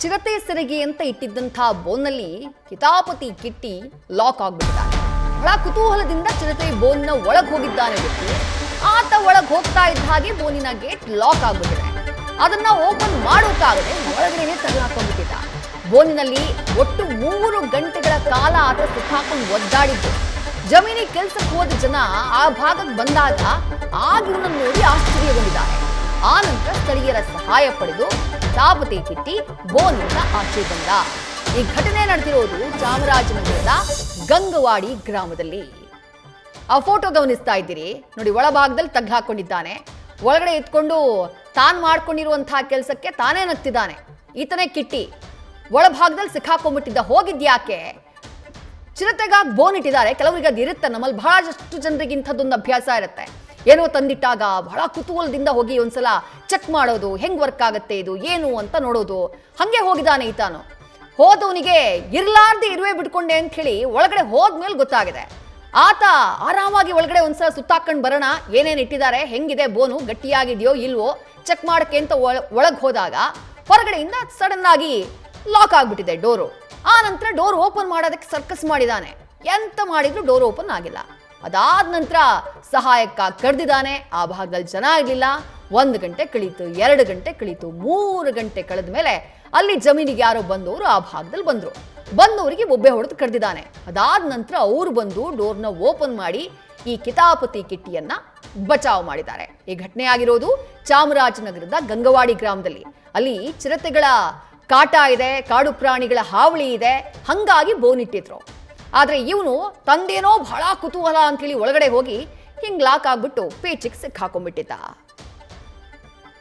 ಚಿರತೆ ಸೆರೆಗೆ ಅಂತ ಇಟ್ಟಿದ್ದಂತಹ ಬೋನ್ನಲ್ಲಿ ಕಿತಾಪತಿ ಕಿಟ್ಟಿ ಲಾಕ್ ಆಗ್ಬಿಟ್ಟಿದ್ದಾನೆ. ಬಹಳ ಕುತೂಹಲದಿಂದ ಚಿರತೆ ಬೋನ್ನ ಒಳಗೆ ಹೋಗಿದ್ದಾನೆ ವ್ಯಕ್ತಿ. ಆತ ಒಳಗೆ ಹೋಗ್ತಾ ಇದ್ದ ಹಾಗೆ ಬೋನಿನ ಗೇಟ್ ಲಾಕ್ ಆಗ್ಬಿಟ್ಟಿದೆ. ಅದನ್ನ ಓಪನ್ ಮಾಡೋಕ್ಕಾಗದೆ ಒಳಗಡೆನೆ ತಳ್ಳಾಕೊಂಡ್ಬಿಟ್ಟಿದ್ದ. ಬೋನಿನಲ್ಲಿ ಒಟ್ಟು 3 ಗಂಟೆಗಳ ಕಾಲ ಆತ ಸಿಕ್ಕಾಕೊಂಡು ಒದ್ದಾಡಿದ್ದು. ಜಮೀನಿಗೆ ಕೆಲಸಕ್ಕೆ ಹೋದ ಜನ ಆ ಭಾಗಕ್ಕೆ ಬಂದಾಗ ಇವನನ್ನು ನೋಡಿ ಆಶ್ಚರ್ಯಗೊಂಡಿದ್ದಾರೆ. ಆ ನಂತರ ಸ್ಥಳೀಯರ ಸಹಾಯ ಪಡೆದು ಕಿತಾಪತಿ ಕಿಟ್ಟಿ ಬೋನಿಂದ ಆಚೆ ಬಂದ. ಈ ಘಟನೆ ನಡೆದಿರೋದು ಚಾಮರಾಜನಗರದ ಗಂಗವಾಡಿ ಗ್ರಾಮದಲ್ಲಿ. ಆ ಫೋಟೋ ಗಮನಿಸ್ತಾ ಇದ್ದೀರಿ ನೋಡಿ. ಒಳಭಾಗದಲ್ಲಿ ತಗ್ಗು ಹಾಕೊಂಡಿದ್ದಾನೆ. ಒಳಗಡೆ ಎತ್ಕೊಂಡು ತಾನು ಮಾಡ್ಕೊಂಡಿರುವಂತಹ ಕೆಲಸಕ್ಕೆ ತಾನೇ ನಗ್ತಿದ್ದಾನೆ. ಈತನೇ ಕಿಟ್ಟಿ ಒಳಭಾಗದಲ್ಲಿ ಸಿಕ್ಕಾಕೊಂಡ್ಬಿಟ್ಟಿದ್ದ. ಹೋಗಿದ್ಯಾಕೆ? ಚಿರತೆಗಾಗಿ ಬೋನ್ ಇಟ್ಟಿದ್ದಾರೆ. ಕೆಲವರಿಗೆ ಅದು ಇರುತ್ತೆ. ನಮ್ಮಲ್ಲಿ ಬಹಳಷ್ಟು ಜನರಿಗೆ ಇಂಥದ್ದೊಂದು ಅಭ್ಯಾಸ ಇರುತ್ತೆ. ಏನೋ ತಂದಿಟ್ಟಾಗ ಬಹಳ ಕುತೂಹಲದಿಂದ ಹೋಗಿ ಒಂದ್ಸಲ ಚೆಕ್ ಮಾಡೋದು, ಹೆಂಗ್ ವರ್ಕ್ ಆಗುತ್ತೆ ಇದು ಏನು ಅಂತ ನೋಡೋದು. ಹಂಗೆ ಹೋಗಿದ್ದಾನೆ ಈತಾನು. ಹೋದವನಿಗೆ ಇರ್ಲಾರ್ದೆ ಇರುವೆ ಬಿಟ್ಕೊಂಡೆ ಅಂತ ಹೇಳಿ ಒಳಗಡೆ ಹೋದ್ಮೇಲೆ ಗೊತ್ತಾಗಿದೆ. ಆತ ಆರಾಮಾಗಿ ಒಳಗಡೆ ಒಂದ್ಸಲ ಸುತ್ತಾಕೊಂಡು ಬರೋಣ, ಏನೇನು ಇಟ್ಟಿದ್ದಾರೆ, ಹೆಂಗಿದೆ ಬೋನು, ಗಟ್ಟಿಯಾಗಿದೆಯೋ ಇಲ್ವೋ ಚೆಕ್ ಮಾಡಕ್ಕೆ ಅಂತ ಒಳಗೆ ಹೋದಾಗ ಹೊರಗಡೆಯಿಂದ ಸಡನ್ ಆಗಿ ಲಾಕ್ ಆಗ್ಬಿಟ್ಟಿದೆ ಡೋರು. ಆ ನಂತರ ಡೋರ್ ಓಪನ್ ಮಾಡೋದಕ್ಕೆ ಸರ್ಕಸ್ ಮಾಡಿದ್ದಾನೆ. ಎಂತ ಮಾಡಿದ್ರು ಡೋರ್ ಓಪನ್ ಆಗಿಲ್ಲ. ಅದಾದ ನಂತರ ಸಹಾಯಕ್ಕಾಗಿ ಕರೆದಿದ್ದಾನೆ. ಆ ಭಾಗದಲ್ಲಿ ಜನ ಇರಲಿಲ್ಲ. 1 ಗಂಟೆ ಕಳೀತು, 2 ಗಂಟೆ ಕಳೀತು, 3 ಗಂಟೆ ಕಳೆದ ಮೇಲೆ ಅಲ್ಲಿ ಜಮೀನಿಗೆ ಯಾರೋ ಬಂದವರು ಆ ಭಾಗದಲ್ಲಿ ಬಂದರು. ಬಂದವರಿಗೆ ಒಬ್ಬೆ ಹೊಡೆದು ಕರೆದಿದ್ದಾನೆ. ಅದಾದ ನಂತರ ಅವರು ಬಂದು ಡೋರ್ನ ಓಪನ್ ಮಾಡಿ ಈ ಕಿತಾಪತಿ ಕಿಟ್ಟಿಯನ್ನ ಬಚಾವ್ ಮಾಡಿದ್ದಾರೆ. ಈ ಘಟನೆ ಆಗಿರೋದು ಚಾಮರಾಜನಗರದ ಗಂಗವಾಡಿ ಗ್ರಾಮದಲ್ಲಿ. ಅಲ್ಲಿ ಚಿರತೆಗಳ ಕಾಟ ಇದೆ, ಕಾಡು ಪ್ರಾಣಿಗಳ ಹಾವಳಿ ಇದೆ. ಹಂಗಾಗಿ ಬೋನ್ ಇಟ್ಟಿದ್ರು. ಆದ್ರೆ ಇವನು ತಂದೇನೋ ಬಹಳ ಕುತೂಹಲ ಅಂತೇಳಿ ಒಳಗಡೆ ಹೋಗಿ ಹಿಂಗ್ ಲಾಕ್ ಆಗ್ಬಿಟ್ಟು ಪೇಚಿಗೆ ಸಿಕ್ಕಾಕೊಂಡ್ಬಿಟ್ಟಿದ್ದ.